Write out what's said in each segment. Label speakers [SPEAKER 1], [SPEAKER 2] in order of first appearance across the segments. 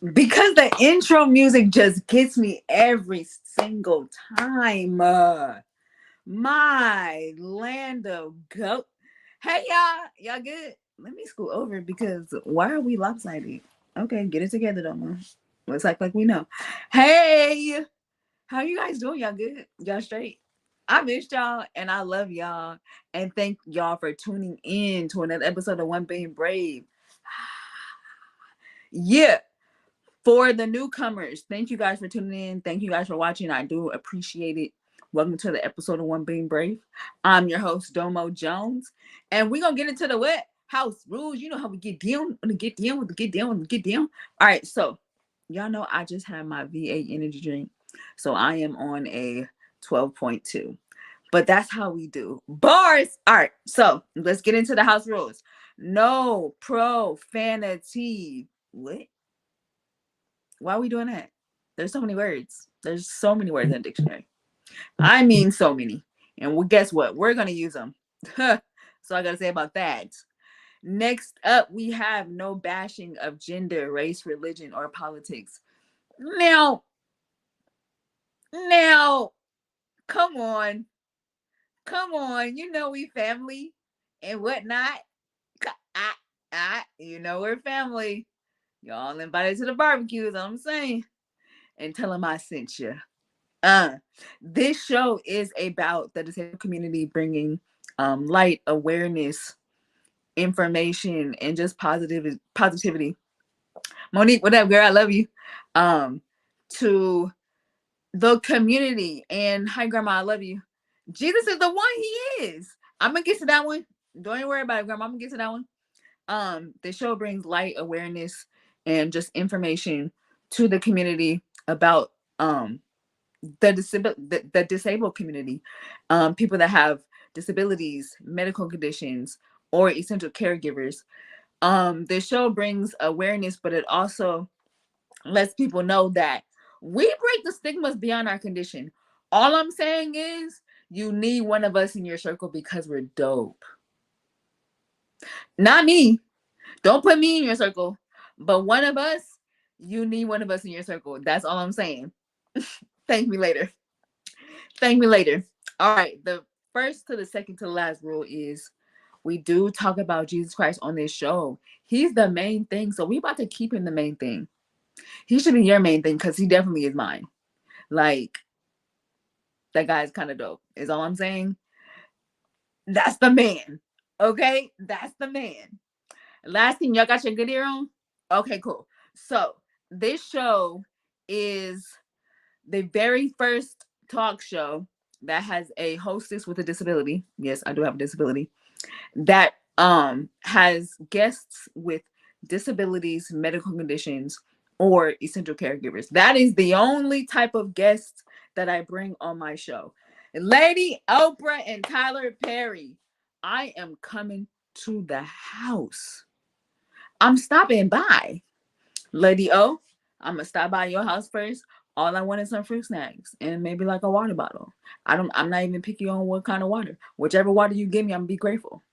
[SPEAKER 1] Because the intro music just gets me every single time. My land of goat. Hey y'all good? Let me scoot over because why are we lopsided? Okay, get it together, Domo. Let's act like we know. Hey, how you guys doing? Y'all good? Y'all straight? I missed y'all and I love y'all. And thank y'all for tuning in to another episode of One Being Brave. Yeah. For the newcomers, thank you guys for tuning in. Thank you guys for watching. I do appreciate it. Welcome to the episode of One Being Brave. I'm your host, Domo Jones. And we're going to get into the what? House rules. You know how we get down. Get down. All right, so y'all know I just had my VA energy drink. So I am on a 12.2. But that's how we do. Bars. All right, so let's get into the house rules. No profanity. What? Why are we doing that? There's so many words. There's so many words in the dictionary. I mean, so many. And well, guess what? We're going to use them. So I got to say about that. Next up, we have no bashing of gender, race, religion, or politics. Now, now, come on. Come on. You know we family and whatnot. You know we're family. Y'all invited to the barbecue, is what I'm saying. And tell them I sent you. Uh, this show is about the disabled community bringing light, awareness, information, and just positivity. Monique, what up, girl? I love you. Um, to the community. And hi, Grandma, I love you. Jesus is the one. He is. I'm gonna get to that one. Don't even worry about it, Grandma. I'm gonna get to that one. The show brings light, awareness, and just information to the community about the disabled community, people that have disabilities, medical conditions, or essential caregivers. The show brings awareness, but it also lets people know that we break the stigmas beyond our condition. All I'm saying is you need one of us in your circle because we're dope. Not me. Don't put me in your circle, but one of us, you need one of us in your circle. That's all I'm saying. Thank me later. Thank me later. All right. The first to the second to the last rule is we do talk about Jesus Christ on this show. He's the main thing. So we about to keep him the main thing. He should be your main thing because he definitely is mine. Like, that guy's kind of dope, is all I'm saying. That's the man. Okay? That's the man. Last thing, y'all got your good ear on? Okay, cool. So this show is the very first talk show that has a hostess with a disability. Yes, I do have a disability. That has guests with disabilities, medical conditions, or essential caregivers. That is the only type of guests that I bring on my show. Lady Oprah and Tyler Perry, I am coming to the house. I'm stopping by. Lady O, I'm gonna stop by your house first. All I want is some fruit snacks and maybe like a water bottle. I'm not even picky on what kind of water. Whichever water you give me, I'm gonna be grateful.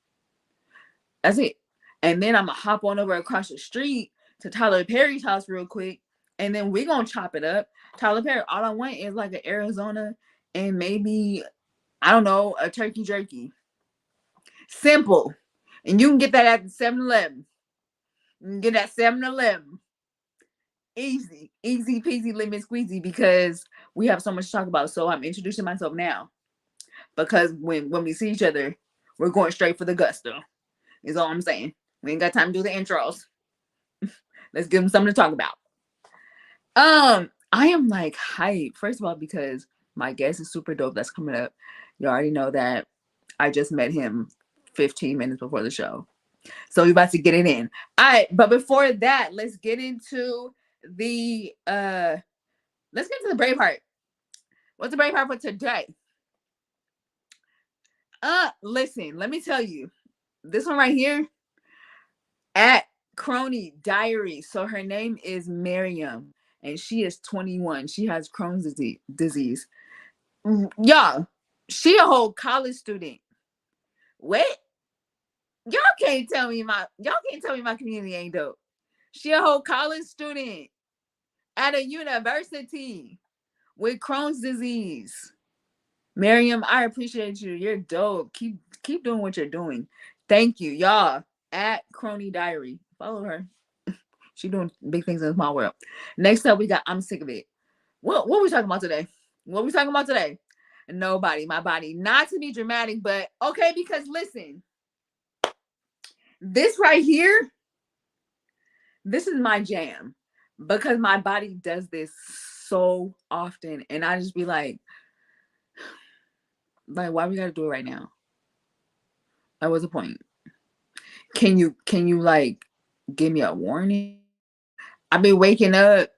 [SPEAKER 1] That's it. And then I'm gonna hop on over across the street to Tyler Perry's house real quick. And then we're gonna chop it up. Tyler Perry, all I want is like an Arizona and maybe, I don't know, a turkey jerky. Simple. And you can get that at the 7-Eleven. You can get that 7-Eleven. Easy peasy lemon squeezy because we have so much to talk about. So I'm introducing myself now because when we see each other, we're going straight for the gusto. Is all I'm saying. We ain't got time to do the intros. Let's give them something to talk about. I am like hype. First of all, because my guest is super dope. That's coming up. You already know that. I just met him 15 minutes before the show. So we about to get it in. All right, but before that, let's get into the Braveheart. What's the Braveheart for today? Listen, let me tell you. This one right here at Crony Diary. So her name is Miriam and she is 21. She has Crohn's disease. Y'all, she a whole college student. What? Y'all can't tell me my community ain't dope. She a whole college student. at a university with Crohn's disease. Miriam, I appreciate you. You're dope. Keep doing what you're doing. Thank you, y'all. At Crony Diary, follow her. She doing big things in the small world. Next up, we got I'm sick of it. What we talking about today? What we talking about today? Nobody, my body. Not to be dramatic, but okay, because listen, this right here, this is my jam because my body does this so often, and I just be like, why we gotta do it right now? Like, what's the point? Can you like give me a warning? I've been waking up.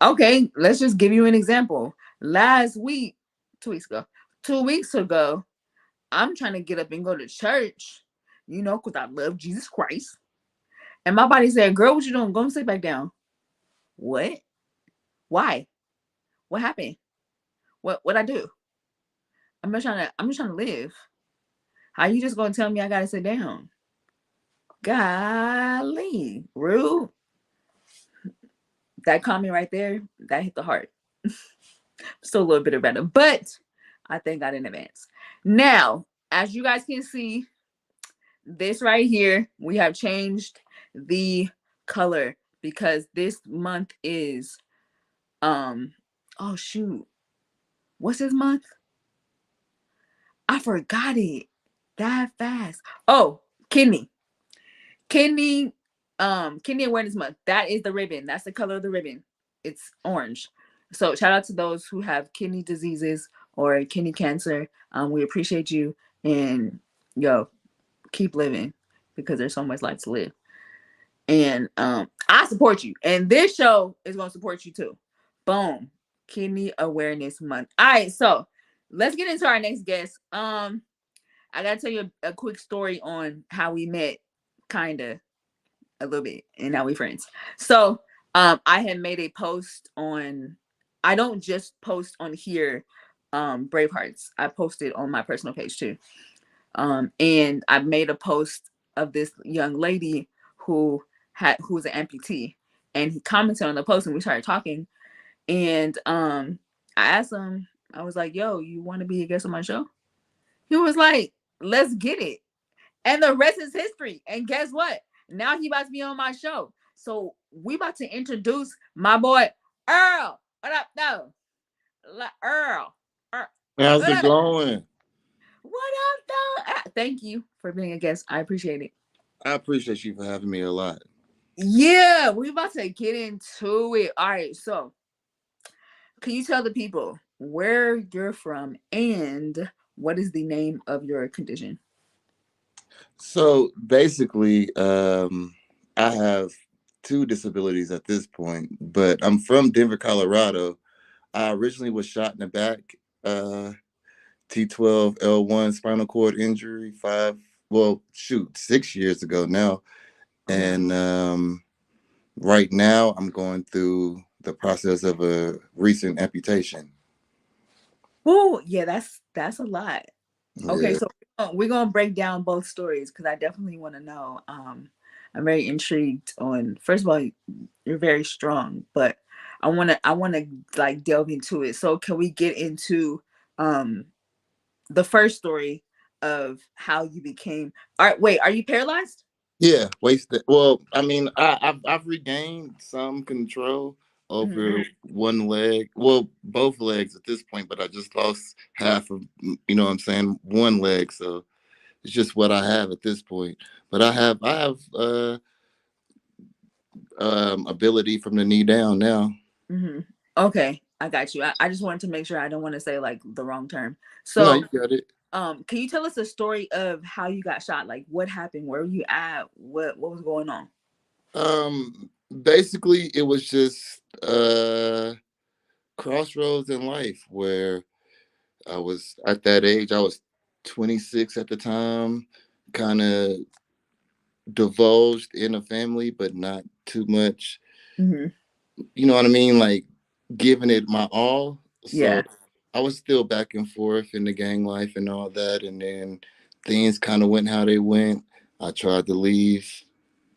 [SPEAKER 1] Okay, let's just give you an example. Last week, 2 weeks ago, 2 weeks ago, I'm trying to get up and go to church, because I love Jesus Christ. And my body said, girl, what you doing? Go and sit back down. What? Why? What happened? What I do? I'm just trying to live. How you just gonna tell me I gotta sit down? Golly, rude. That comment right there, that hit the heart. Still a little bit better, but I thank God in advance. Now, as you guys can see, this right here, we have changed the color because this month is oh shoot. What's this month? I forgot it that fast. Oh, kidney. Kidney Kidney Awareness Month. That is the ribbon. That's the color of the ribbon. It's orange. So shout out to those who have kidney diseases or kidney cancer. We appreciate you, and yo, keep living because there's so much life to live. And I support you. And this show is gonna support you too. Boom. Kidney Awareness Month. All right, so let's get into our next guest. I gotta tell you a quick story on how we met, kinda a little bit, and now we friends. So I had made a post on, I don't just post on here, Bravehearts. I posted on my personal page too. And I made a post of this young lady who's an amputee, and he commented on the post, and we started talking. And I asked him, I was like, yo, you want to be a guest on my show? He was like, let's get it. And the rest is history. And guess what? Now he about to be on my show. So we about to introduce my boy Errol. What up, though? Errol.
[SPEAKER 2] How's
[SPEAKER 1] What
[SPEAKER 2] it
[SPEAKER 1] up?
[SPEAKER 2] going?
[SPEAKER 1] What up, though? Thank you for being a guest. I appreciate it.
[SPEAKER 2] I appreciate you for having me a lot.
[SPEAKER 1] Yeah, we about to get into it. All right, so can you tell the people where you're from and what is the name of your condition?
[SPEAKER 2] So basically, I have two disabilities at this point, but I'm from Denver, Colorado. I originally was shot in the back, T12 L1 spinal cord injury, 6 years ago now.
[SPEAKER 1] Oh wow.
[SPEAKER 2] And right now I'm going through the process of a recent amputation.
[SPEAKER 1] Oh yeah, that's a lot. Okay,
[SPEAKER 2] Yeah.
[SPEAKER 1] so we're gonna break down both stories because I definitely want to know. I'm very intrigued on. First of all, you're very strong, but I wanna like delve into it. So can we get into um the first story of how you became? All right, wait, are you paralyzed?
[SPEAKER 2] Yeah, wasted. Well, I mean, I've regained some control
[SPEAKER 1] Hmm.
[SPEAKER 2] over one leg. Well, both legs at this point, but I just lost half of, what I'm saying, one leg. So it's just what I have at this point. But I have ability from the knee down now.
[SPEAKER 1] Hmm. Okay, I got you. I just wanted to make sure I don't want to say like the wrong term.
[SPEAKER 2] No,
[SPEAKER 1] So
[SPEAKER 2] you got it.
[SPEAKER 1] can you tell us a story of how you got shot? Like what happened? Where were you at? What was going on?
[SPEAKER 2] Basically, it was just crossroads in life where I was at that age. I was 26 at the time, kind of divulged in a family, but not too much.
[SPEAKER 1] Hmm.
[SPEAKER 2] You know what I mean? Like giving it my all. So
[SPEAKER 1] Yeah.
[SPEAKER 2] I was still back and forth in the gang life and all that. And then things kind of went how they went. I tried to leave,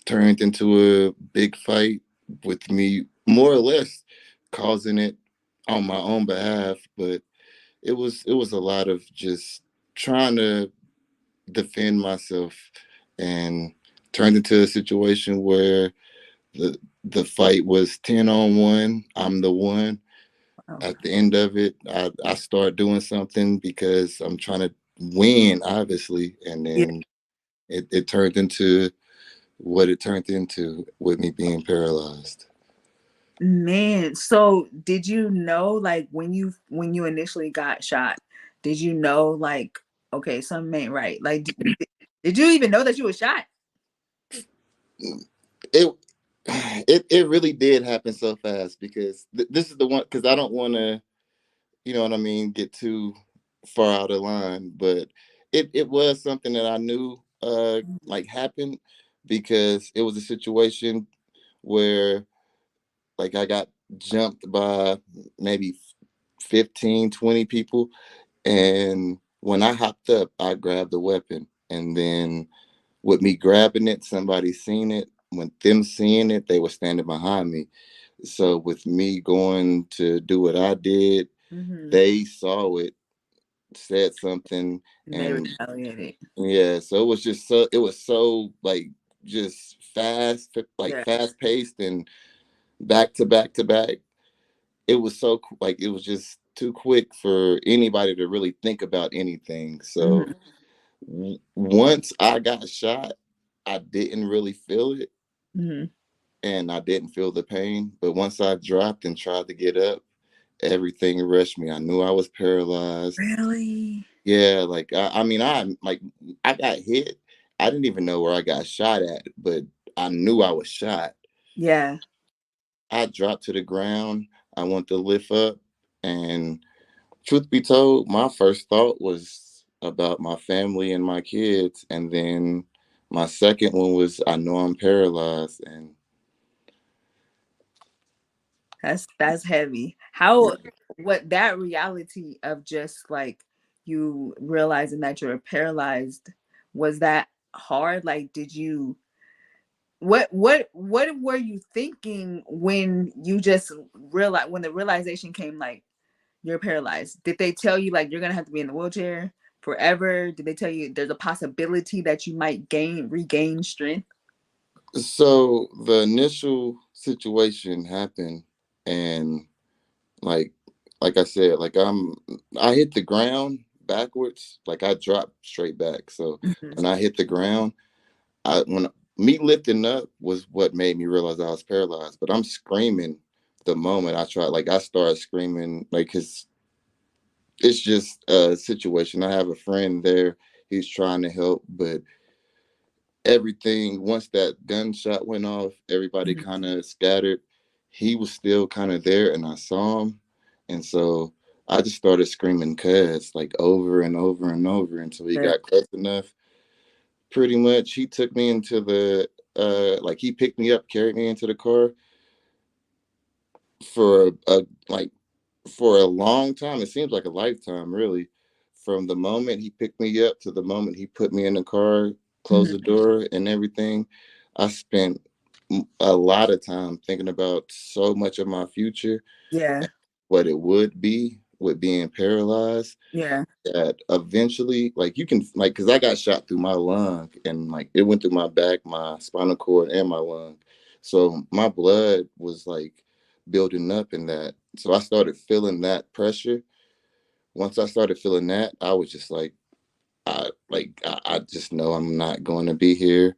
[SPEAKER 2] turned into a big fight with me more or less causing it on my own behalf, but it was a lot of just trying to defend myself, and turned into a situation where the fight was 10-on-1. I'm the one.
[SPEAKER 1] Oh,
[SPEAKER 2] At the end of it, I start doing something because I'm trying to win, obviously, and
[SPEAKER 1] yeah.
[SPEAKER 2] then it turned into what it turned into with me being paralyzed.
[SPEAKER 1] Man, so did you know, like, when you initially got shot, did you know, like, okay, something ain't right? Like, did you even know that you were shot?
[SPEAKER 2] It it really did happen so fast because this is the one, because I don't want to, you know what I mean, get too far out of line, but it was something that I knew like happened, because it was a situation where like I got jumped by maybe 15, 20 people, and when I hopped up, I grabbed the weapon, and then with me grabbing it, somebody seen it. When them seeing it, they were standing behind me. So with me going to do what I did,
[SPEAKER 1] Mm-hmm.
[SPEAKER 2] they saw it, said something,
[SPEAKER 1] And they
[SPEAKER 2] and
[SPEAKER 1] retaliated.
[SPEAKER 2] yeah, so it was so like just fast, like
[SPEAKER 1] Yeah.
[SPEAKER 2] fast paced and back to back to back. It was so like it was just too quick for anybody to really think about anything. So
[SPEAKER 1] Mm-hmm.
[SPEAKER 2] once I got shot, I didn't really feel it,
[SPEAKER 1] Mm-hmm.
[SPEAKER 2] and I didn't feel the pain. But once I dropped and tried to get up, everything rushed me. I knew I was paralyzed.
[SPEAKER 1] Really?
[SPEAKER 2] Yeah, like I mean, I got hit. I didn't even know where I got shot at, but I knew I was shot.
[SPEAKER 1] Yeah.
[SPEAKER 2] I dropped to the ground. I went to lift up, and truth be told, my first thought was about my family and my kids, and then my second one was I know I'm paralyzed, and
[SPEAKER 1] That's heavy. How what that reality of just like you realizing that you're paralyzed, was that hard? Like, did you what were you thinking when you just realized, when the realization came, like, you're paralyzed? Did they tell you like you're gonna have to be in the wheelchair forever? Did they tell you there's a possibility that you might regain strength?
[SPEAKER 2] so the initial situation happened, and like like I said, like I hit the ground backwards, like I dropped straight back. So
[SPEAKER 1] Hmm.
[SPEAKER 2] when I hit the ground, I when me lifting up was what made me realize I was paralyzed. But I'm screaming the moment I tried. Like I started screaming, like because it's just a situation. I have a friend there. He's trying to help, but everything once that gunshot went off, everybody
[SPEAKER 1] Hmm.
[SPEAKER 2] kind of scattered. He was still kind of there, and I saw him, and so I just started screaming "cuz" like over and over and over until he
[SPEAKER 1] Yeah.
[SPEAKER 2] got close enough. Pretty much, he took me into the like he picked me up, carried me into the car for a like for a long time. It seems like a lifetime, really. From the moment he picked me up to the moment he put me in the car, closed
[SPEAKER 1] Hmm.
[SPEAKER 2] the door, and everything, I spent a lot of time thinking about so much of my future,
[SPEAKER 1] Yeah.
[SPEAKER 2] what it would be with being paralyzed.
[SPEAKER 1] Yeah.
[SPEAKER 2] That eventually, like you can, like, because I got shot through my lung, and like it went through my back, my spinal cord, and my lung. So my blood was like building up in that. So I started feeling that pressure. Once I started feeling that, I was just like, I just know I'm not going to be here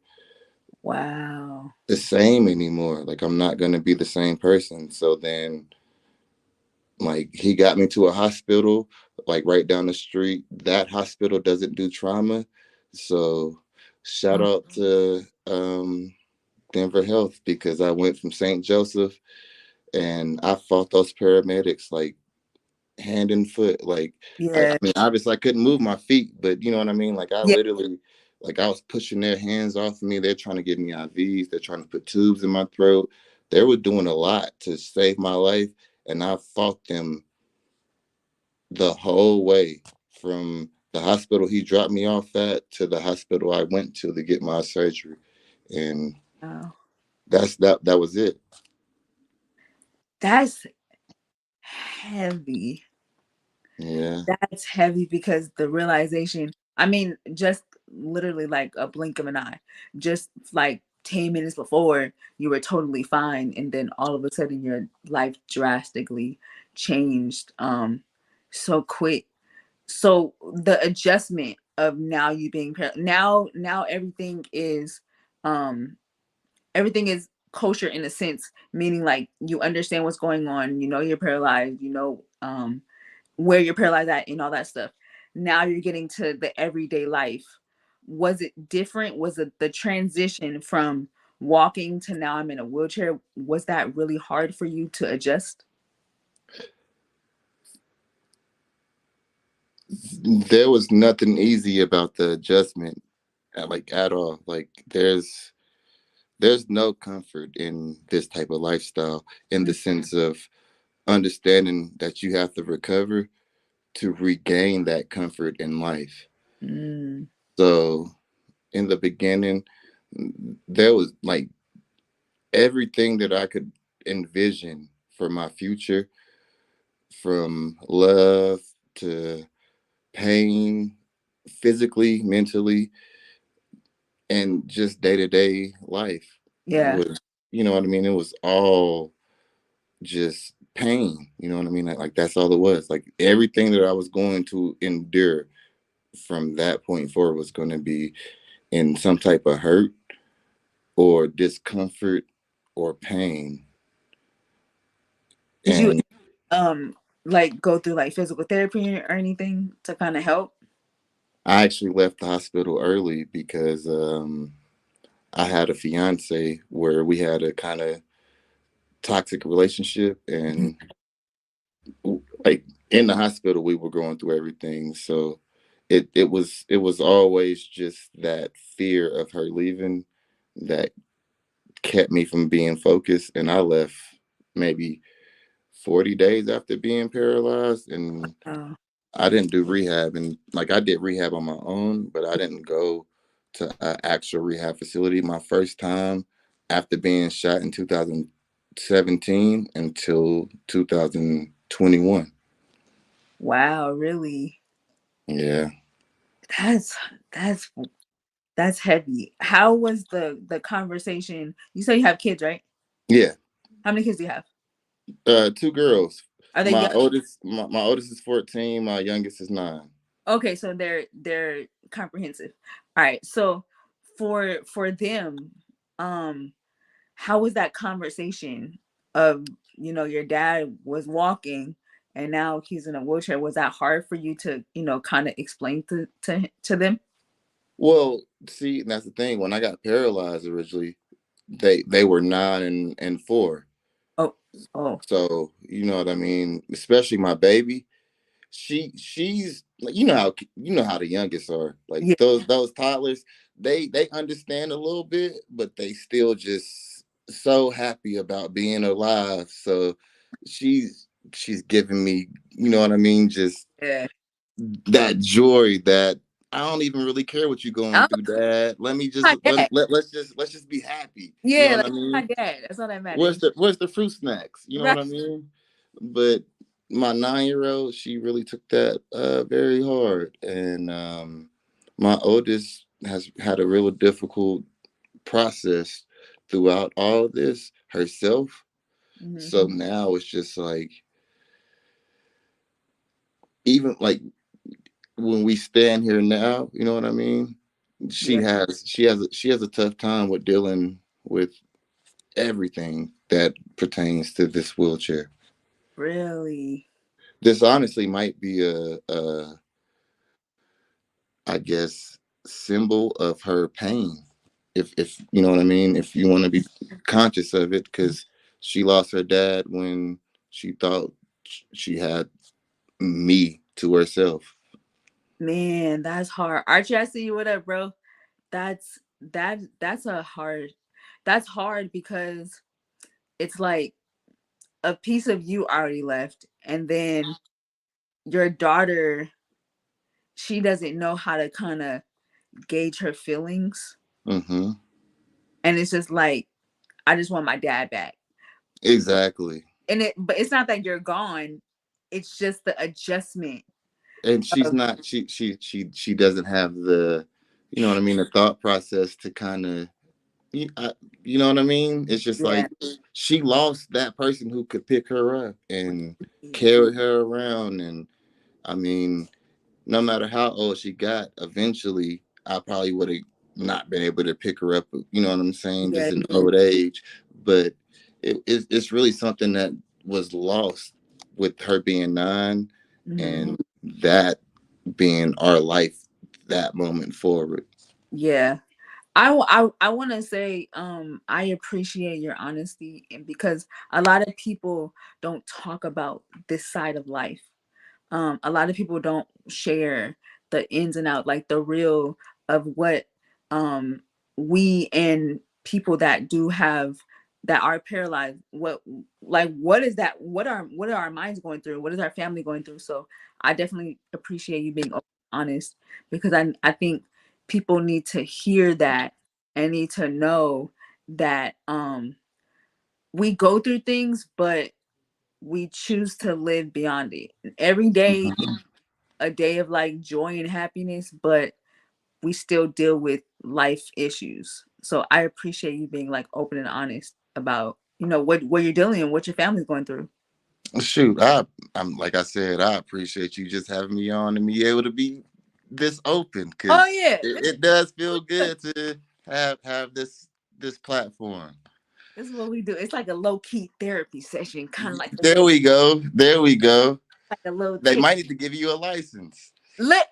[SPEAKER 1] Wow.
[SPEAKER 2] the same anymore. Like I'm not going to be the same person. So then, like he got me to a hospital, like right down the street. That hospital doesn't do trauma. So shout
[SPEAKER 1] Oh,
[SPEAKER 2] out to Denver Health, because I went from St. Joseph, and I fought those paramedics like hand and foot. Like I
[SPEAKER 1] yeah.
[SPEAKER 2] mean, obviously I couldn't move my feet, but you know what I mean? Like I
[SPEAKER 1] Yeah.
[SPEAKER 2] literally, like I was pushing their hands off of me. They're trying to give me IVs. They're trying to put tubes in my throat. They were doing a lot to save my life. And I fought them the whole way from the hospital he dropped me off at to the hospital I went to get my surgery. And
[SPEAKER 1] Wow.
[SPEAKER 2] that was it.
[SPEAKER 1] That's heavy.
[SPEAKER 2] Yeah.
[SPEAKER 1] That's heavy because the realization, I mean, just literally like a blink of an eye, just like 10 minutes before, you were totally fine. And then all of a sudden, your life drastically changed so quick. So the adjustment of now you being now um everything is kosher in a sense, meaning like you understand what's going on, you know you're paralyzed, you know where you're paralyzed at and all that stuff. Now you're getting to the everyday life. Was it different? Was it the transition from walking to now I'm in a wheelchair? Was that really hard for you to adjust?
[SPEAKER 2] There was nothing easy about the adjustment, like at all. Like there's no comfort in this type of lifestyle, in the sense of understanding that you have to recover to regain that comfort in life.
[SPEAKER 1] Mm,
[SPEAKER 2] So in the beginning, there was like everything that I could envision for my future, from love to pain, physically, mentally, and just day to day life
[SPEAKER 1] yeah.
[SPEAKER 2] was, you know what I mean? It was all just pain. You know what I mean? Like that's all it was. Like everything that I was going to endure from that point forward was going to be in some type of hurt or discomfort or pain.
[SPEAKER 1] Did you
[SPEAKER 2] And
[SPEAKER 1] um like go through like physical therapy or anything to kind of help?
[SPEAKER 2] I actually left the hospital early because I had a fiance where we had a kind of toxic relationship,
[SPEAKER 1] Mhm.
[SPEAKER 2] and like in the hospital we were going through everything. So it was always just that fear of her leaving that kept me from being focused. And I left maybe 40 days after being paralyzed, and
[SPEAKER 1] Oh,
[SPEAKER 2] I didn't do rehab. And like I did rehab on my own, but I didn't go to an actual rehab facility my first time after being shot in 2017 until 2021.
[SPEAKER 1] wow, really?
[SPEAKER 2] Yeah.
[SPEAKER 1] That's that's that's heavy. How was the conversation? You say you have kids, right?
[SPEAKER 2] Yeah.
[SPEAKER 1] How many kids do you have?
[SPEAKER 2] Two girls.
[SPEAKER 1] Are they
[SPEAKER 2] My
[SPEAKER 1] young?
[SPEAKER 2] oldest my oldest is 14, my youngest is 9.
[SPEAKER 1] Okay, so they're comprehensive. All right. So for them, um, how was that conversation of, your dad was walking and now he's in a wheelchair? Was that hard for you to, kind of explain to them?
[SPEAKER 2] Well, see, that's the thing. When I got paralyzed originally, they were 9 and 4.
[SPEAKER 1] Oh, oh,
[SPEAKER 2] So you know what I mean. Especially my baby, she's like, you know how the youngest are. Like
[SPEAKER 1] yeah,
[SPEAKER 2] those toddlers, they understand a little bit, but they still just so happy about being alive. So she's giving me, you know what I mean, just
[SPEAKER 1] yeah.
[SPEAKER 2] that joy that I don't even really care what you're
[SPEAKER 1] I'm
[SPEAKER 2] going through, Dad. Let me just
[SPEAKER 1] my dad.
[SPEAKER 2] let's just be happy. You know
[SPEAKER 1] Yeah,
[SPEAKER 2] what I
[SPEAKER 1] like my
[SPEAKER 2] mean?
[SPEAKER 1] dad. That's all that
[SPEAKER 2] Where's
[SPEAKER 1] matters.
[SPEAKER 2] the fruit snacks? You know
[SPEAKER 1] Right.
[SPEAKER 2] what I mean? But my 9 year old, she really took that very hard, and my oldest has had a real difficult process throughout all of this herself. So
[SPEAKER 1] Hmm.
[SPEAKER 2] now it's just like, even like when we stand here now, you know what I mean? She
[SPEAKER 1] Yeah,
[SPEAKER 2] has she has she has a tough time with dealing with everything that pertains to this wheelchair.
[SPEAKER 1] really.
[SPEAKER 2] This honestly might be a I guess symbol of her pain. If you know what I mean, if you want to be conscious of it, because she lost her dad when she thought she had me to herself.
[SPEAKER 1] Man, that's hard. Archie, I see you. What up, bro? That's that's hard because it's like a piece of you already left, and then your daughter, she doesn't know how to kind of gauge her feelings,
[SPEAKER 2] Hmm.
[SPEAKER 1] and it's just like, I just want my dad back.
[SPEAKER 2] Exactly.
[SPEAKER 1] But it's not that you're gone. It's just the adjustment
[SPEAKER 2] And she's
[SPEAKER 1] of,
[SPEAKER 2] not she doesn't have the, you know what I mean, the thought process to kind of, you, you know what I mean? It's just
[SPEAKER 1] yeah,
[SPEAKER 2] like she lost that person who could pick her up and
[SPEAKER 1] yeah,
[SPEAKER 2] carry her around. And I mean, no matter how old she got, eventually I probably would have not been able to pick her up. You know what I'm saying?
[SPEAKER 1] yeah,
[SPEAKER 2] Just in old age, but it's really something that was lost with her being 9,
[SPEAKER 1] hmm,
[SPEAKER 2] and that being our life that moment forward.
[SPEAKER 1] yeah. I want to say I appreciate your honesty, and because a lot of people don't talk about this side of life. A lot of people don't share the ins and out, like the real of what um we and people that do have, that are paralyzed, what, like what is that, what are our minds going through, what is our family going through. So I definitely appreciate you being honest, because I think people need to hear that and need to know that we go through things, but we choose to live beyond it. Every day is
[SPEAKER 2] Mhm.
[SPEAKER 1] a day of like joy and happiness, but we still deal with life issues. So I appreciate you being like open and honest about, what you're dealing and what your family's going through.
[SPEAKER 2] Shoot, I'm like I said, I appreciate you just having me on and be able to be this open,
[SPEAKER 1] Oh
[SPEAKER 2] because
[SPEAKER 1] yeah,
[SPEAKER 2] it does feel good to have this platform.
[SPEAKER 1] this is what we do. It's like a low key therapy session, kind of like a
[SPEAKER 2] There
[SPEAKER 1] little,
[SPEAKER 2] we go. There we go.
[SPEAKER 1] like a little
[SPEAKER 2] They
[SPEAKER 1] tip.
[SPEAKER 2] might need to give you a license.
[SPEAKER 1] Let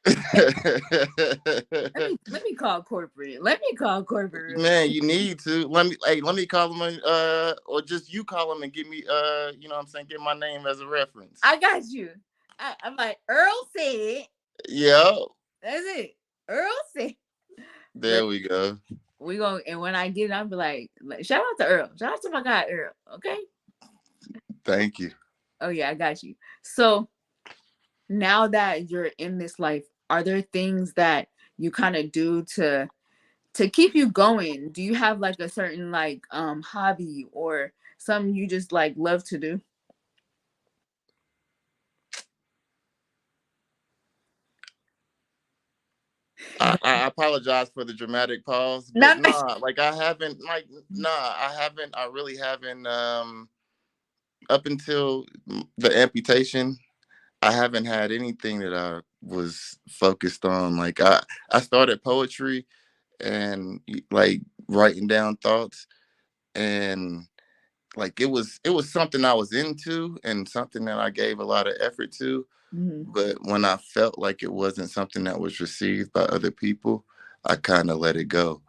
[SPEAKER 1] let me call corporate. Let me call corporate.
[SPEAKER 2] Man, you need to let me call them, or just you call them and give me, you know what I'm saying, give my name as a reference.
[SPEAKER 1] I got you. I'm like Earl said.
[SPEAKER 2] Yeah,
[SPEAKER 1] That's it. Earl said.
[SPEAKER 2] there we go.
[SPEAKER 1] We going, and when I get it, I'll be like, shout out to Earl. Shout out to my guy Earl. Okay.
[SPEAKER 2] Thank you.
[SPEAKER 1] Oh yeah, I got you. So now that you're in this life, are there things that you kind of do to keep you going? Do you have like a certain like hobby or something you just like love to do?
[SPEAKER 2] I apologize for the dramatic pause, but
[SPEAKER 1] Not
[SPEAKER 2] nah, like I haven't, like, nah, I haven't, I really haven't, up until the amputation, I haven't had anything that I was focused on. Like I started poetry and like writing down thoughts, and like it was something I was into and something that I gave a lot of effort to.
[SPEAKER 1] Mhm.
[SPEAKER 2] But when I felt like it wasn't something that was received by other people, I kind of let it go.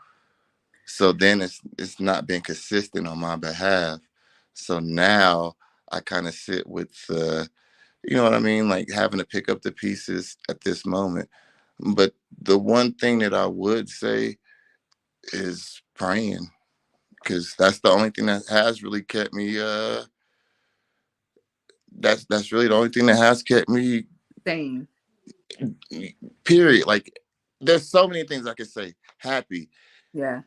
[SPEAKER 2] So then it's not been consistent on my behalf. So now I kind of sit with, you know what I mean, like having to pick up the pieces at this moment. But the one thing that I would say is praying, because that's the only thing that has really kept me, that's really the only thing that has kept me,
[SPEAKER 1] Same.
[SPEAKER 2] period. Like there's so many things I could say. Happy,
[SPEAKER 1] Yeah.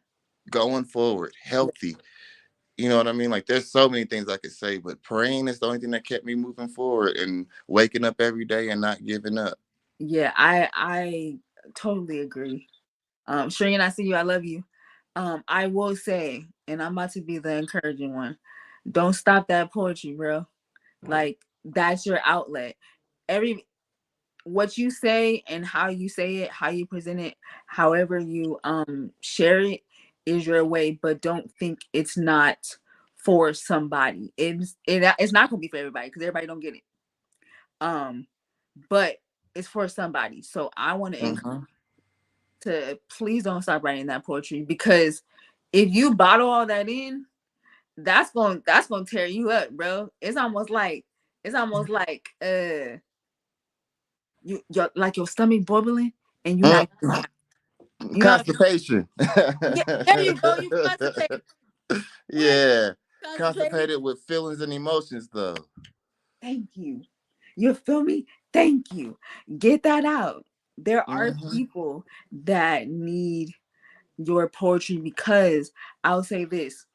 [SPEAKER 2] going forward,
[SPEAKER 1] Yeah.
[SPEAKER 2] healthy. You know what I mean? Like there's so many things I could say, but praying is the only thing that kept me moving forward and waking up every day and not giving up.
[SPEAKER 1] Yeah, I totally agree. Shreyan, I see you. I love you. I will say, and I'm about to be the encouraging one. Don't stop that poetry, bro. Like that's your outlet. Every What you say and how you say it, how you present it, however you share it is your way, but don't think it's not for somebody. It's not gonna be for everybody because everybody don't get it. Um, but it's for somebody. So I want to encourage
[SPEAKER 2] Hmm.
[SPEAKER 1] to please don't stop writing that poetry, because if you bottle all that in, that's gonna tear you up, bro. It's almost like your stomach bubbling and you're not, you know,
[SPEAKER 2] Constipation.
[SPEAKER 1] yeah, there you go. You concentrate. What?
[SPEAKER 2] Yeah.
[SPEAKER 1] Concentrated.
[SPEAKER 2] Constipated with feelings and emotions, though.
[SPEAKER 1] Thank you. You feel me? Thank you. Get that out. There are
[SPEAKER 2] Hmm.
[SPEAKER 1] people that need your poetry, because I'll say this.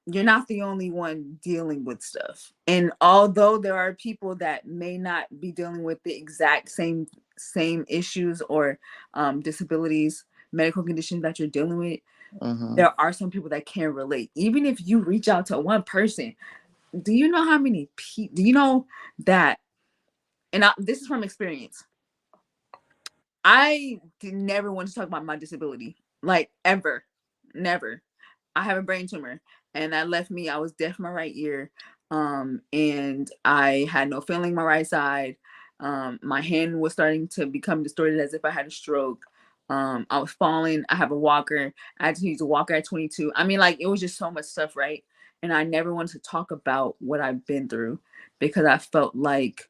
[SPEAKER 1] you're not the only one dealing with stuff. And although there are people that may not be dealing with the exact same issues or disabilities, medical conditions that you're dealing with,
[SPEAKER 2] Mm-hmm.
[SPEAKER 1] there are some people that can relate. Even if you reach out to one person, do you know how many people? Do you know that? And this is from experience. I did never want to talk about my disability, like ever, never. I have a brain tumor, and that left me. I was deaf in my right ear, and I had no feeling in my right side. My hand was starting to become distorted as if I had a stroke. I was falling. I have a walker. I had to use a walker at 22. I mean, like it was just so much stuff, right? And I never wanted to talk about what I've been through because I felt like,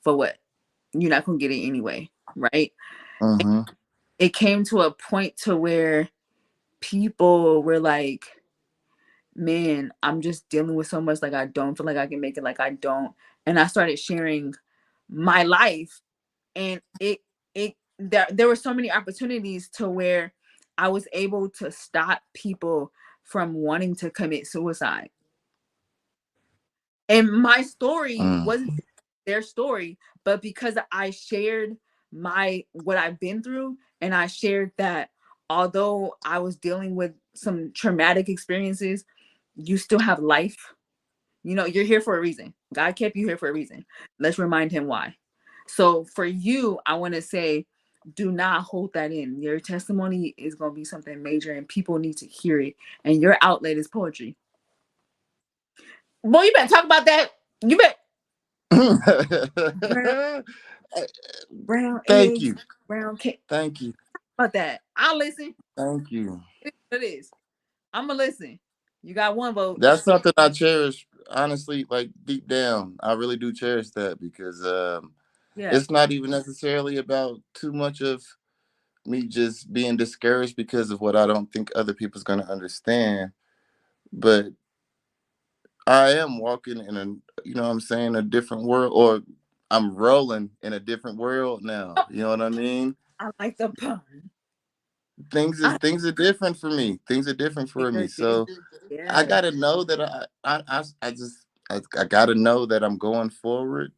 [SPEAKER 1] for what? You're not gonna get it anyway, right?
[SPEAKER 2] Mm-hmm.
[SPEAKER 1] It came to a point to where people were like, man, I'm just dealing with so much, like I don't feel like I can make it, like I don't. And I started sharing my life, and there were so many opportunities to where I was able to stop people from wanting to commit suicide. And my story
[SPEAKER 2] Mm.
[SPEAKER 1] wasn't their story, but because I shared my what I've been through, and I shared that although I was dealing with some traumatic experiences, you still have life. You know, you're here for a reason. God kept you here for a reason. Let's remind him why. So for you, I want to say, do not hold that in. Your testimony is going to be something major, and people need to hear it. And your outlet is poetry. Boy, you better talk about that. You bet. Brown, brown
[SPEAKER 2] Thank
[SPEAKER 1] eggs,
[SPEAKER 2] you.
[SPEAKER 1] brown cake.
[SPEAKER 2] Thank you.
[SPEAKER 1] About that. I'll listen.
[SPEAKER 2] Thank you.
[SPEAKER 1] It is. I'm going to listen. You got one vote.
[SPEAKER 2] That's something I cherish. Honestly, like deep down, I really do cherish that because
[SPEAKER 1] Yeah.
[SPEAKER 2] it's not even necessarily about too much of me just being discouraged because of what I don't think other people's gonna understand. But I am walking in a, you know what I'm saying, a different world, or I'm rolling in a different world now.
[SPEAKER 1] Oh,
[SPEAKER 2] You know what I mean?
[SPEAKER 1] I like the pun. I
[SPEAKER 2] Things are different for me. Things are different
[SPEAKER 1] think
[SPEAKER 2] for me.
[SPEAKER 1] they're different.
[SPEAKER 2] So I
[SPEAKER 1] Yeah.
[SPEAKER 2] gotta know that I gotta know that I'm going forward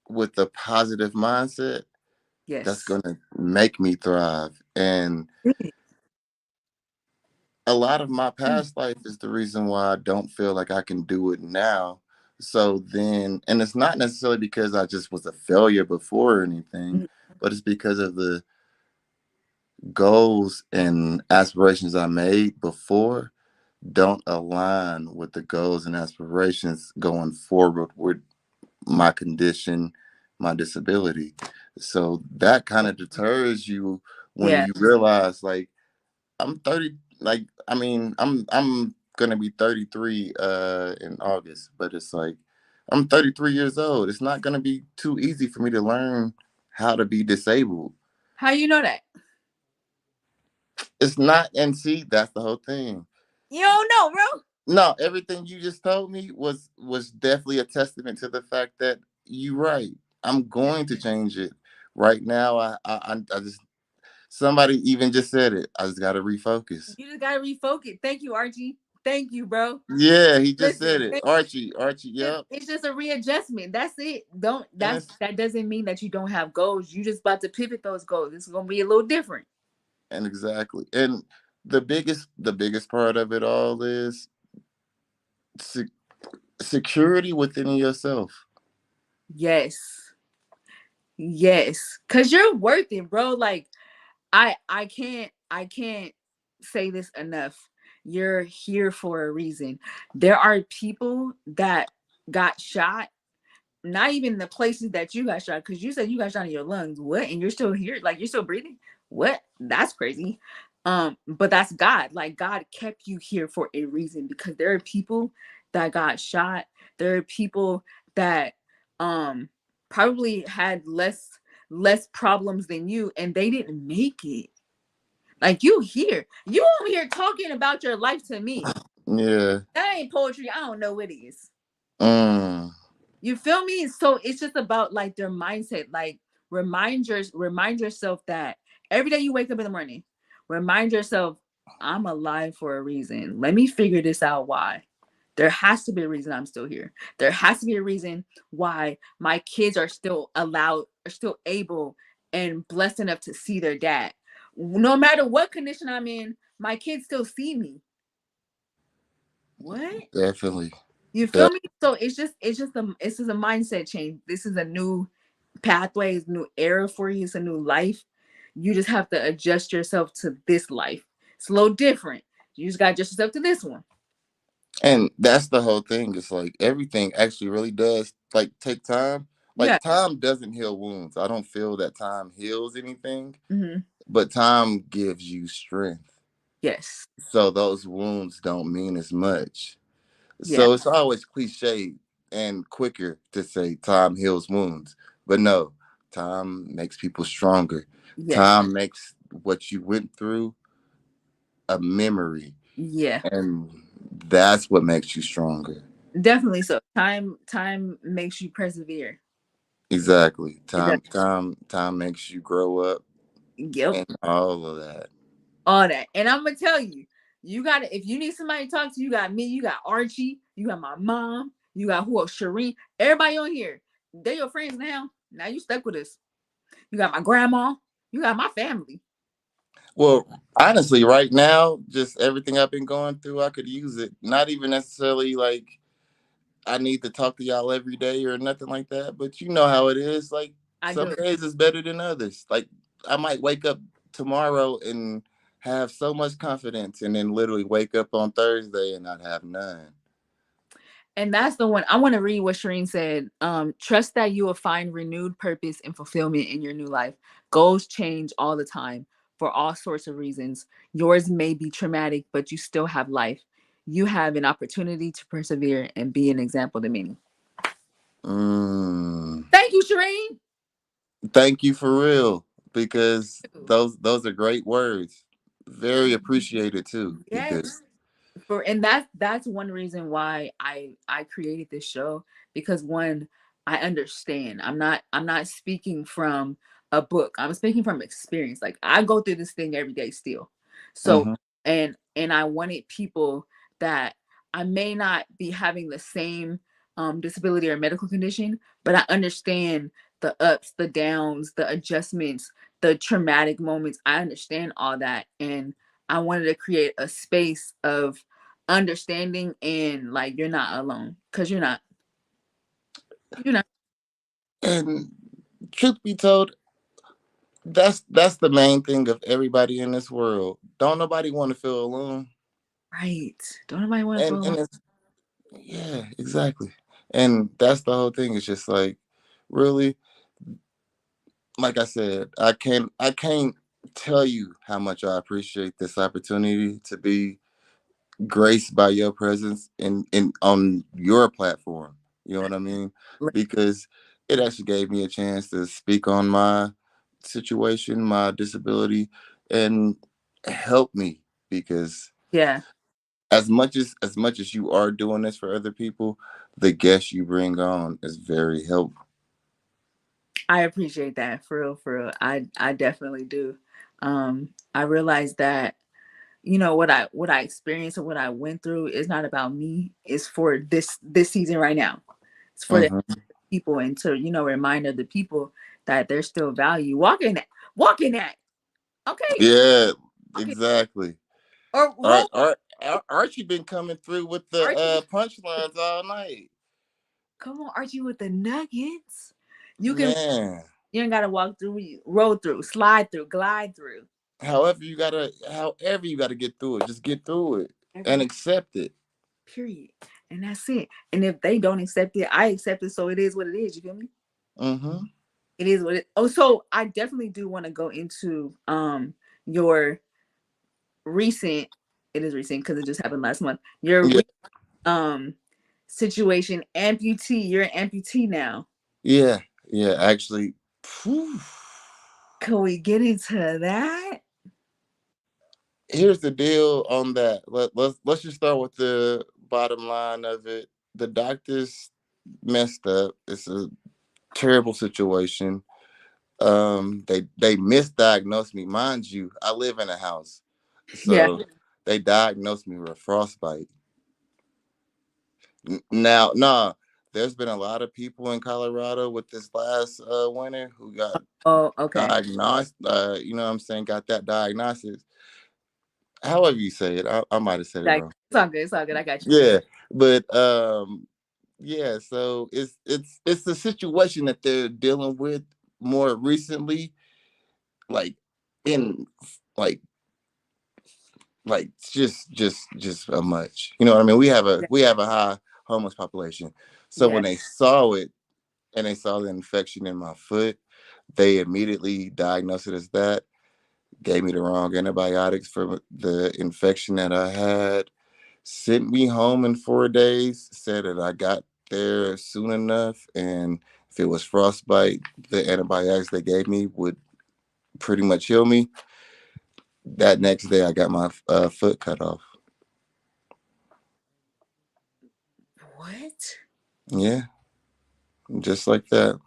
[SPEAKER 2] with a positive mindset that's
[SPEAKER 1] Yes.
[SPEAKER 2] gonna make me thrive. And a lot of my
[SPEAKER 1] Mm,
[SPEAKER 2] past life is the reason why I don't feel like I can do it now. So then, and it's not necessarily because I just was a failure before or anything,
[SPEAKER 1] mm.
[SPEAKER 2] but it's because of the goals and aspirations I made before don't align with the goals and aspirations going forward with my condition, my disability. So that kind of deters you when
[SPEAKER 1] Yeah.
[SPEAKER 2] you realize like I'm 30, like I mean I'm gonna be 33 in August, but it's like I'm 33 years old. It's not gonna be too easy for me to learn how to be disabled.
[SPEAKER 1] How you know that?
[SPEAKER 2] It's not, and see, that's the whole thing.
[SPEAKER 1] You don't know, bro.
[SPEAKER 2] No, everything you just told me was definitely a testament to the fact that you right. I'm
[SPEAKER 1] Yeah.
[SPEAKER 2] going to change it. Right now, I just somebody even just said it. I just got to refocus.
[SPEAKER 1] You just gotta refocus. Thank you, Archie. Thank you, bro.
[SPEAKER 2] Yeah, he just said
[SPEAKER 1] Listen,
[SPEAKER 2] it. Archie, Archie,
[SPEAKER 1] just
[SPEAKER 2] yep.
[SPEAKER 1] it's just a readjustment. That's it. Don't
[SPEAKER 2] And
[SPEAKER 1] that's that doesn't mean that you don't have goals. You just about to pivot those goals. It's gonna be a little different.
[SPEAKER 2] exactly. And the biggest part of it all is se- security within yourself.
[SPEAKER 1] Yes. Yes. Cause you're worth it, bro. Like I can't say this enough. You're here for a reason. There are people that got shot, not even the places that you got shot, because you said you got shot in your lungs. What? And you're still here? Like you're still breathing? What? That's crazy. But that's God. Like God kept you here for a reason, because there are people that got shot. There are people that um probably had less problems than you, and they didn't make it. Like you over here talking about your life to me.
[SPEAKER 2] Yeah.
[SPEAKER 1] That ain't poetry. I don't know what it is.
[SPEAKER 2] Mm.
[SPEAKER 1] You feel me? So it's just about like their mindset. Like remind yourself that every day you wake up in the morning, remind yourself, I'm alive for a reason. Let me figure this out why. There has to be a reason I'm still here. There has to be a reason why my kids are still allowed, are still able and blessed enough to see their dad. No matter what condition I'm in, my kids still see me. What?
[SPEAKER 2] Definitely.
[SPEAKER 1] You
[SPEAKER 2] That
[SPEAKER 1] feel me? So it's just a mindset change. This is a new pathway, it's a new era for you, it's a new life. You just have to adjust yourself to this life. It's a little different. You just gotta adjust yourself to this one.
[SPEAKER 2] and that's the whole thing. It's like everything actually really does like take time.
[SPEAKER 1] Yeah.
[SPEAKER 2] Like time doesn't heal wounds. I don't feel that time heals anything,
[SPEAKER 1] Hmm.
[SPEAKER 2] but time gives you strength.
[SPEAKER 1] Yes.
[SPEAKER 2] So those wounds don't mean as much.
[SPEAKER 1] Yeah.
[SPEAKER 2] So it's always cliche and quicker to say time heals wounds. But no, time makes people stronger.
[SPEAKER 1] Yes.
[SPEAKER 2] Time makes what you went through a memory.
[SPEAKER 1] Yeah.
[SPEAKER 2] And that's what makes you stronger.
[SPEAKER 1] Definitely so. Time makes you persevere.
[SPEAKER 2] Exactly.
[SPEAKER 1] It does.
[SPEAKER 2] Time makes you grow up
[SPEAKER 1] Yep.
[SPEAKER 2] and all of that.
[SPEAKER 1] All that. And I'm gonna tell you, you gotta if you need somebody to talk to, you got me, you got Archie, you got my mom, you got who else? Shireen, everybody on here. They're your friends now. Now you stuck with us. You got my grandma, you got my family.
[SPEAKER 2] Well, honestly, right now, just everything I've been going through, I could use it. Not even necessarily like I need to talk to y'all every day or nothing like that. But you know how it is. Like
[SPEAKER 1] I
[SPEAKER 2] some
[SPEAKER 1] do.
[SPEAKER 2] days is better than others. Like I might wake up tomorrow and have so much confidence, and then literally wake up on Thursday and not have none.
[SPEAKER 1] And that's the one I want to read what Shireen said. Trust that you will find renewed purpose and fulfillment in your new life. Goals change all the time for all sorts of reasons. Yours may be traumatic, but you still have life. You have an opportunity to persevere and be an example to many.
[SPEAKER 2] Mm.
[SPEAKER 1] Thank you, Shireen.
[SPEAKER 2] Thank you for real, because those are great words. Very appreciated too, because
[SPEAKER 1] Yes. For and that's one reason why I created this show, because one, I understand. I'm not speaking from a book. I'm speaking from experience. Like I go through this thing every day still. So
[SPEAKER 2] mhm.
[SPEAKER 1] and I wanted people that I may not be having the same disability or medical condition, but I understand the ups, the downs, the adjustments, the traumatic moments. I understand all that, and I wanted to create a space of understanding and like you're not alone, because you're not. You're not.
[SPEAKER 2] And truth be told, that's the main thing of everybody in this world. Don't nobody want to feel alone.
[SPEAKER 1] Right. Don't nobody want to
[SPEAKER 2] And
[SPEAKER 1] feel alone.
[SPEAKER 2] and it's yeah, exactly. And that's the whole thing. It's just like really, like I said, I can't tell you how much I appreciate this opportunity to be graced by your presence in on your platform. You know what I mean?
[SPEAKER 1] Like,
[SPEAKER 2] Because it actually gave me a chance to speak on my situation, my disability, and help me. Because
[SPEAKER 1] yeah,
[SPEAKER 2] as much as you are doing this for other people, the guests you bring on is very helpful.
[SPEAKER 1] I appreciate that for real, for real. I definitely do. I realized that what I experienced and what I went through is not about me. It's for this season right now. It's for the
[SPEAKER 2] Hmm.
[SPEAKER 1] people, and to remind other people that there's still value. Walk in that. Okay.
[SPEAKER 2] Yeah,
[SPEAKER 1] Okay.
[SPEAKER 2] exactly.
[SPEAKER 1] Or
[SPEAKER 2] All right,
[SPEAKER 1] roll.
[SPEAKER 2] Archie been coming through with the
[SPEAKER 1] Archie,
[SPEAKER 2] punchlines all night,
[SPEAKER 1] come on, Archie with the nuggets. You can.
[SPEAKER 2] man.
[SPEAKER 1] You ain't gotta walk through. Roll through. Slide through. Glide through.
[SPEAKER 2] However you gotta get through it, just get through it and
[SPEAKER 1] Every
[SPEAKER 2] accept it.
[SPEAKER 1] period. And that's it. And if they don't accept it, I accept it. So it is what it is. You feel me?
[SPEAKER 2] Hmm.
[SPEAKER 1] It is what it. Oh, so I definitely do want to go into your recent. It is recent because it just happened last month. Your
[SPEAKER 2] Yeah,
[SPEAKER 1] um situation, amputee. You're an amputee now.
[SPEAKER 2] yeah, yeah. Actually, phew.
[SPEAKER 1] Can we get into that?
[SPEAKER 2] Here's the deal on that. Let's just start with the bottom line of it. The doctors messed up. It's a terrible situation. They misdiagnosed me. Mind you, I live in a house.
[SPEAKER 1] Yeah.
[SPEAKER 2] So they diagnosed me with frostbite. Now, nah, there's been a lot of people in Colorado with this last winter who got
[SPEAKER 1] Oh, okay.
[SPEAKER 2] diagnosed. You know what I'm saying? Got that diagnosis. However you say it, I might have said it
[SPEAKER 1] Like
[SPEAKER 2] wrong.
[SPEAKER 1] it's all good. It's all good. I got you.
[SPEAKER 2] Yeah, but yeah. So it's the situation that they're dealing with more recently, like in like just a much. You know what I mean?
[SPEAKER 1] Yeah.
[SPEAKER 2] We have a high homeless population. So
[SPEAKER 1] Yeah.
[SPEAKER 2] when they saw it and they saw the infection in my foot, they immediately diagnosed it as that. Gave me the wrong antibiotics for the infection that I had. Sent me home in 4 days. Said that I got there soon enough, and if it was frostbite, the antibiotics they gave me would pretty much heal me. That next day, I got my foot cut off.
[SPEAKER 1] What?
[SPEAKER 2] Yeah, just like that.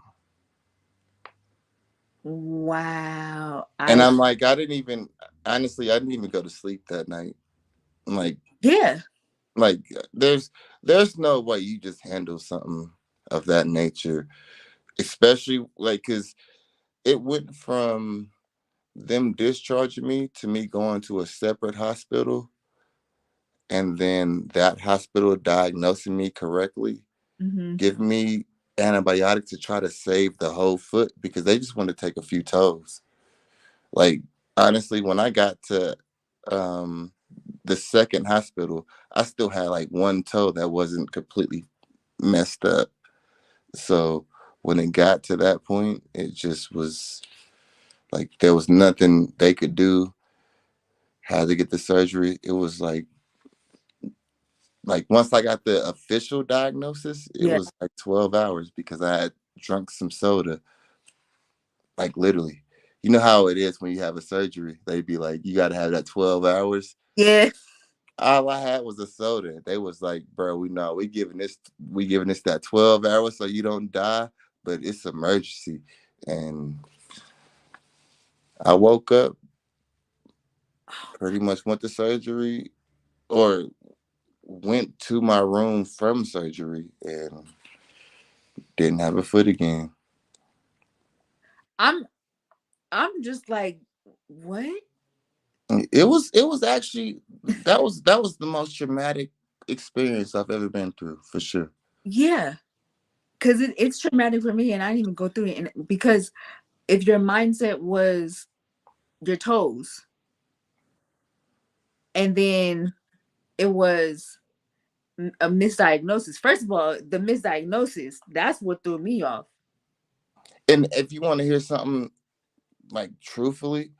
[SPEAKER 1] Wow.
[SPEAKER 2] And
[SPEAKER 1] I
[SPEAKER 2] I'm like, I didn't even honestly, I didn't even go to sleep that night. Like,
[SPEAKER 1] yeah.
[SPEAKER 2] like there's no way you just handle something of that nature, especially like because it went from them discharging me to me going to a separate hospital, and then that hospital diagnosing me correctly,
[SPEAKER 1] Hmm.
[SPEAKER 2] give me antibiotics to try to save the whole foot because they just want to take a few toes. Like honestly, when I got to um the second hospital, I still had like one toe that wasn't completely messed up. So when it got to that point, it just was like there was nothing they could do. Had to get the surgery. It was like once I got the official diagnosis, it
[SPEAKER 1] Yeah.
[SPEAKER 2] was like 12 hours because I had drunk some soda, like literally. You know how it is when you have a surgery. They'd be like, you got to have that 12 hours.
[SPEAKER 1] Yeah.
[SPEAKER 2] All I had was a soda. They was like, bro, we giving this that 12 hours so you don't die, but it's emergency. And I woke up, pretty much went to surgery or went to my room from surgery and didn't have a foot again.
[SPEAKER 1] I'm I'm just like, what?
[SPEAKER 2] It was actually that was the most traumatic experience I've ever been through for sure.
[SPEAKER 1] Yeah. Cause it's traumatic for me and I didn't even go through it. And because if your mindset was your toes and then it was a misdiagnosis. First of all, the misdiagnosis, that's what threw me off.
[SPEAKER 2] And if you want to hear something like truthfully,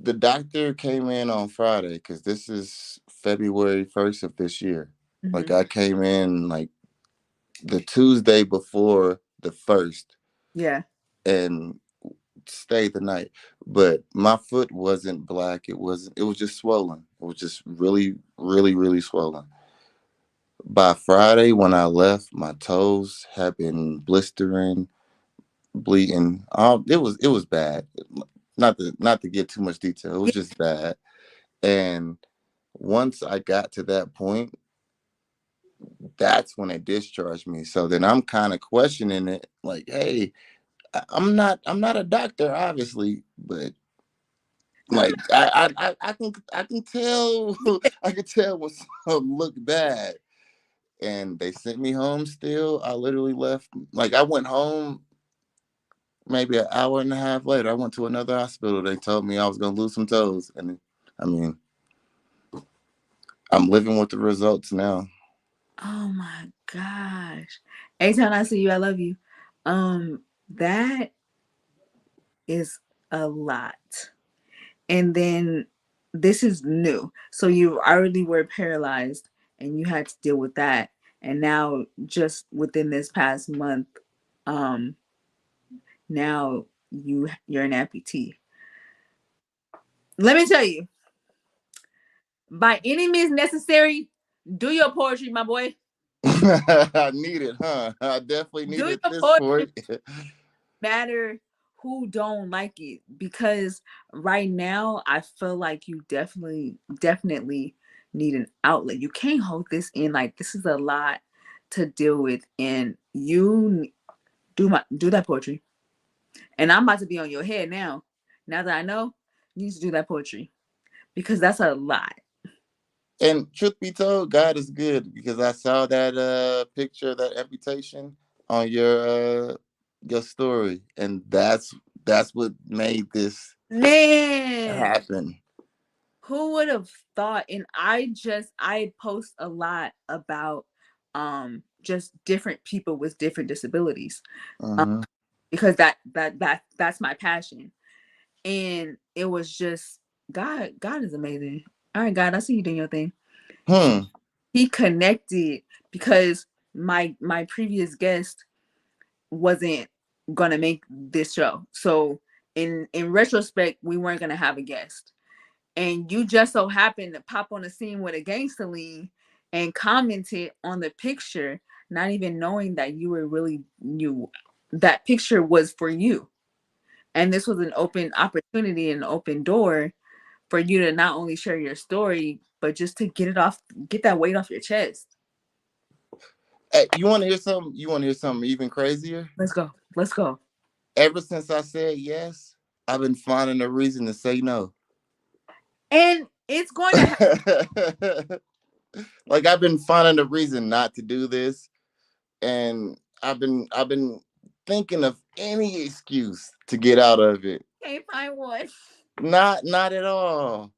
[SPEAKER 2] the doctor came in on Friday because this is February 1st of this year. Like
[SPEAKER 1] Hmm.
[SPEAKER 2] I came in like the Tuesday before the first
[SPEAKER 1] Yeah.
[SPEAKER 2] and stayed the night. But my foot wasn't black. It was just swollen. It was just really swollen. By Friday when I left, my toes had been blistering, bleeding. It was bad. Not to get too much detail. It was
[SPEAKER 1] Yeah.
[SPEAKER 2] just bad. And once I got to that point, that's when they discharged me. So then I'm kind of questioning it, like, hey, I'm not a doctor, obviously, but
[SPEAKER 1] No,
[SPEAKER 2] like I can tell I can tell when something look bad. And they sent me home still. I literally left like I went home maybe an hour and a half later. I went to another hospital. They told me I was gonna lose some toes. And I mean, I'm living with the results now.
[SPEAKER 1] oh my gosh. Anytime I see you, I love you. That is a lot. And then this is new. So you already were paralyzed and you had to deal with that. And now just within this past month, um, now you're an amputee. Let me tell you, by any means necessary, do your poetry, my boy.
[SPEAKER 2] I need it, huh? I definitely
[SPEAKER 1] Do
[SPEAKER 2] needed
[SPEAKER 1] your
[SPEAKER 2] this
[SPEAKER 1] poetry.
[SPEAKER 2] for it.
[SPEAKER 1] Matter who don't like it, because right now I feel like you definitely need an outlet. You can't hold this in. Like, this is a lot to deal with, and do that poetry. And I'm about to be on your head now. Now that I know, you need to do that poetry because that's a lot.
[SPEAKER 2] And truth be told, God is good because I saw that picture of that amputation on your story, and that's what made this
[SPEAKER 1] Man,
[SPEAKER 2] happen.
[SPEAKER 1] who would have thought? And I post a lot about just different people with different disabilities, um,
[SPEAKER 2] Hmm.
[SPEAKER 1] because that's my passion. And it was just God is amazing. All right, God, I see you doing your thing. He
[SPEAKER 2] Hmm.
[SPEAKER 1] he connected because my previous guest wasn't gonna make this show. So in retrospect, we weren't gonna have a guest. And you just so happened to pop on the scene with a gangster lean and commented on the picture, not even knowing that you were really you that picture was for you. And this was an open opportunity, an open door for you to not only share your story, but just to get that weight off your chest.
[SPEAKER 2] Hey, you want to hear something? You want to hear something even crazier?
[SPEAKER 1] Let's go. Let's go.
[SPEAKER 2] Ever since I said yes, I've been finding a reason to say no.
[SPEAKER 1] And it's going to happen.
[SPEAKER 2] Like I've been finding a reason not to do this, and I've been thinking of any excuse to get out of it.
[SPEAKER 1] Can't find one.
[SPEAKER 2] Not at all.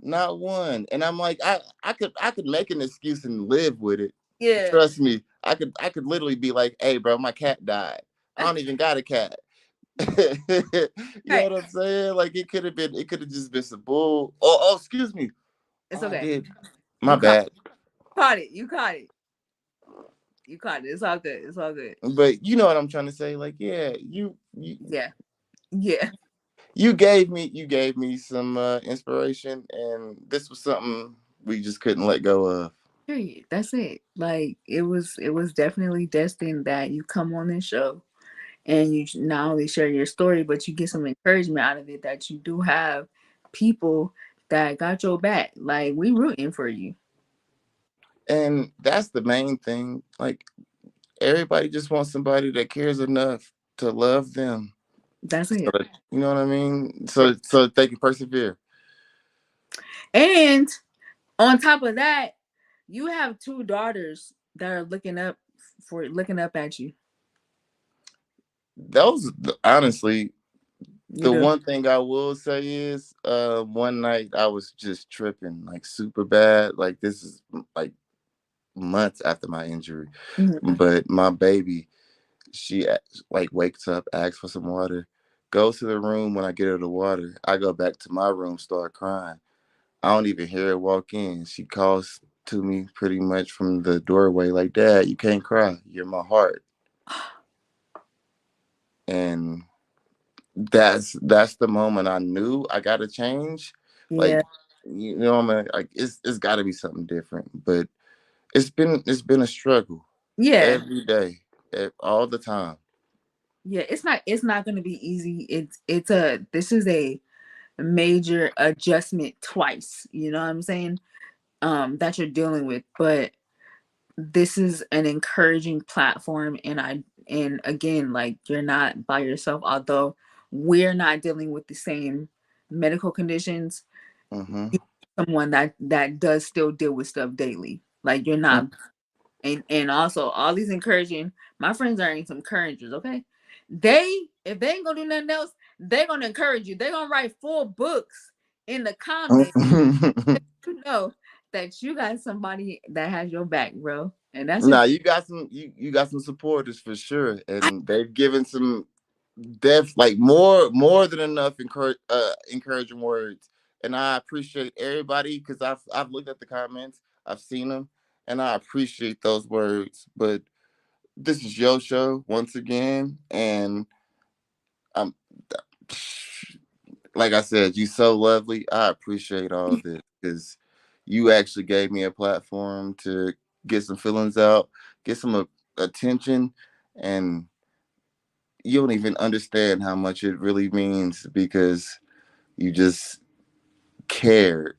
[SPEAKER 2] Not one. And I'm like, I could make an excuse and live with it.
[SPEAKER 1] Yeah.
[SPEAKER 2] Trust me. I could literally be like, hey bro, my cat died. I don't even got a cat. You know
[SPEAKER 1] Right.
[SPEAKER 2] what I'm saying? Like it could have just been some bull. Oh, excuse me.
[SPEAKER 1] It's
[SPEAKER 2] Oh, I
[SPEAKER 1] okay.
[SPEAKER 2] did. My
[SPEAKER 1] You caught
[SPEAKER 2] bad.
[SPEAKER 1] caught it. You caught it. You caught it. It's all good. It's all good.
[SPEAKER 2] But you know what I'm trying to say? Like, yeah, you
[SPEAKER 1] Yeah. Yeah.
[SPEAKER 2] you gave me some inspiration, and this was something we just couldn't let go of.
[SPEAKER 1] Period. That's it. Like, it was definitely destined that you come on this show and you not only share your story, but you get some encouragement out of it, that you do have people that got your back. Like, we rooting for you.
[SPEAKER 2] And that's the main thing. Like everybody just wants somebody that cares enough to love them.
[SPEAKER 1] That's
[SPEAKER 2] So
[SPEAKER 1] it.
[SPEAKER 2] you know what I mean? So they can persevere.
[SPEAKER 1] And on top of that, you have two daughters that are looking up at you.
[SPEAKER 2] Those honestly,
[SPEAKER 1] You
[SPEAKER 2] the
[SPEAKER 1] do.
[SPEAKER 2] one thing I will say is one night I was just tripping like super bad. Like this is like months after my injury.
[SPEAKER 1] Mhm.
[SPEAKER 2] But my baby, she like wakes up, asks for some water, goes to the room. When I get her the water, I go back to my room, start crying. I don't even hear her walk in. She calls to me pretty much from the doorway, like, Dad, you can't cry. You're my heart. And that's the moment I knew I gotta change. Like,
[SPEAKER 1] Yeah.
[SPEAKER 2] I mean, like it's gotta be something different. But it's been a struggle
[SPEAKER 1] Yeah.
[SPEAKER 2] every day, all the time.
[SPEAKER 1] Yeah. It's not gonna be easy. This is a major adjustment twice. You know what I'm saying? That you're dealing with. But this is an encouraging platform, and again, like, you're not by yourself, although we're not dealing with the same medical conditions.
[SPEAKER 2] Hmm.
[SPEAKER 1] You someone that does still deal with stuff daily. Like, you're not. And also, all these encouraging, my friends are some encouragers, okay? If they ain't gonna do nothing else, they're gonna encourage you. They're gonna write full books in the comments. You know that you got somebody that has your back, bro. And that's
[SPEAKER 2] Nah,
[SPEAKER 1] important.
[SPEAKER 2] you got some supporters for sure, and they've given some like more than enough encouraging words, and I appreciate everybody because I've looked at the comments, I've seen them, and I appreciate those words. But this is your show once again, and I'm like I said, you so lovely. I appreciate all of this because you actually gave me a platform to get some feelings out, get some attention, and you don't even understand how much it really means because you just cared.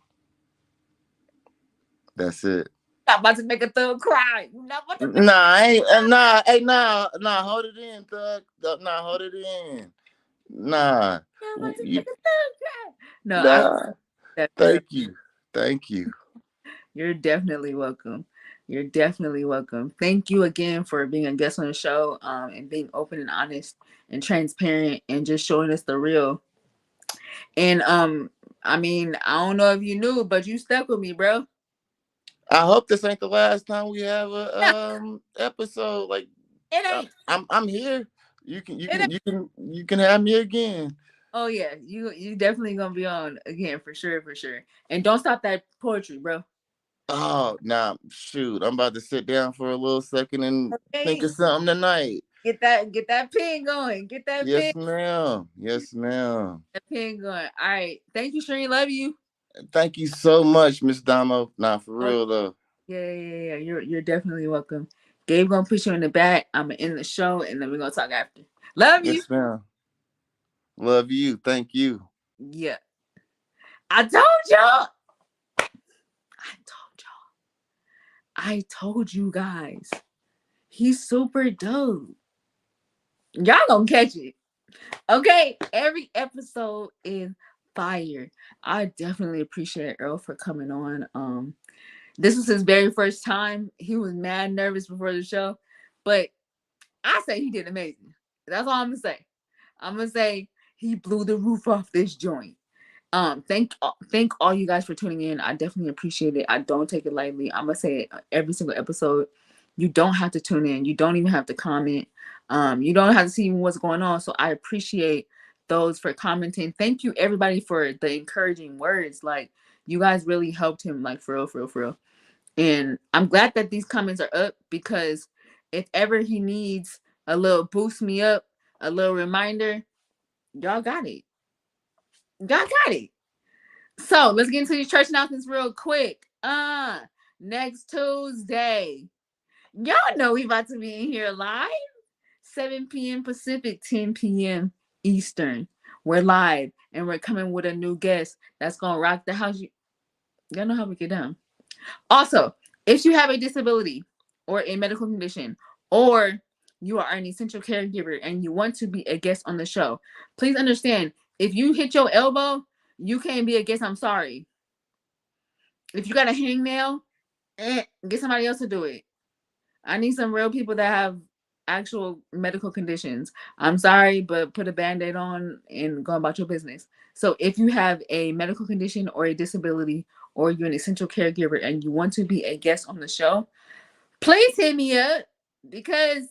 [SPEAKER 2] That's it.
[SPEAKER 1] I'm about to make a thug cry. You're not about to make
[SPEAKER 2] Nah, I ain't, nah, hey, nah, hold it in, thug. Nah, hold it in. Nah,
[SPEAKER 1] I'm about to make
[SPEAKER 2] you,
[SPEAKER 1] a thug cry. No, I
[SPEAKER 2] nah.
[SPEAKER 1] definitely.
[SPEAKER 2] Thank you, thank you.
[SPEAKER 1] You're definitely welcome. You're definitely welcome. Thank you again for being a guest on the show, and being open and honest and transparent and just showing us the real. And I mean, I don't know if you knew, but you stuck with me, bro.
[SPEAKER 2] I hope this ain't the last time we have a
[SPEAKER 1] No,
[SPEAKER 2] episode. Like,
[SPEAKER 1] it ain't.
[SPEAKER 2] I'm here.
[SPEAKER 1] It ain't.
[SPEAKER 2] You can have me again.
[SPEAKER 1] Oh yeah, you definitely gonna be on again for sure, for sure. And don't stop that poetry, bro.
[SPEAKER 2] Oh, nah, shoot. I'm about to sit down for a little second and think
[SPEAKER 1] Okay,
[SPEAKER 2] of something tonight.
[SPEAKER 1] get that pen going. Get
[SPEAKER 2] Yes, ma'am. Yes, ma'am.
[SPEAKER 1] that pen going. All right. Thank you, Shereen. Love you.
[SPEAKER 2] Thank you so much, Miss Domo. Nah, for
[SPEAKER 1] Oh
[SPEAKER 2] real though.
[SPEAKER 1] yeah. You're definitely welcome. Gabe gonna put you in the back. I'm gonna end the show and then we're gonna talk after. Love you.
[SPEAKER 2] Yes, ma'am. Love you. Thank you.
[SPEAKER 1] Yeah. I told y'all. I told y'all. I told you guys. He's super dope. Y'all gonna catch it. Okay. Every episode is fire. I definitely appreciate Errol for coming on. This was his very first time. He was mad nervous before the show, but I say he did amazing. That's all I'm gonna say. I'm gonna say he blew the roof off this joint. Thank all you guys for tuning in. I definitely appreciate it. I don't take it lightly. I'm gonna say it every single episode. You don't have to tune in. You don't even have to comment. You don't have to see what's going on. So I appreciate those for commenting. Thank you everybody for the encouraging words. Like you guys really helped him. Like for real, for real, for real. And I'm glad that these comments are up because if ever he needs a little boost me up, a little reminder, y'all got it. Y'all got it. So let's get into these church announcements real quick. Next Tuesday. Y'all know we about to be in here live. 7 p.m. Pacific, 10 p.m. Eastern. We're live and we're coming with a new guest that's gonna rock the house. Y'all know how we get down. Also, if you have a disability or a medical condition, or you are an essential caregiver and you want to be a guest on the show, please understand if you hit your elbow, you can't be a guest. I'm sorry. If you got a hangnail, get somebody else to do it. I need some real people that have actual medical conditions. I'm sorry, but put a band aid on and go about your business. So if you have a medical condition or a disability, or you're an essential caregiver and you want to be a guest on the show, please hit me up because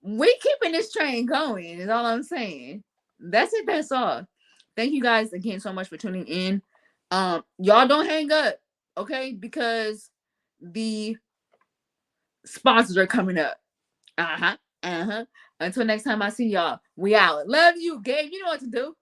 [SPEAKER 1] we keeping this train going, is all I'm saying. That's it, that's all. Thank you guys again so much for tuning in. Y'all don't hang up, okay? Because the sponsors are coming up. Uh-huh. Uh-huh. Until next time I see y'all. We out. Love you, Gabe. You know what to do.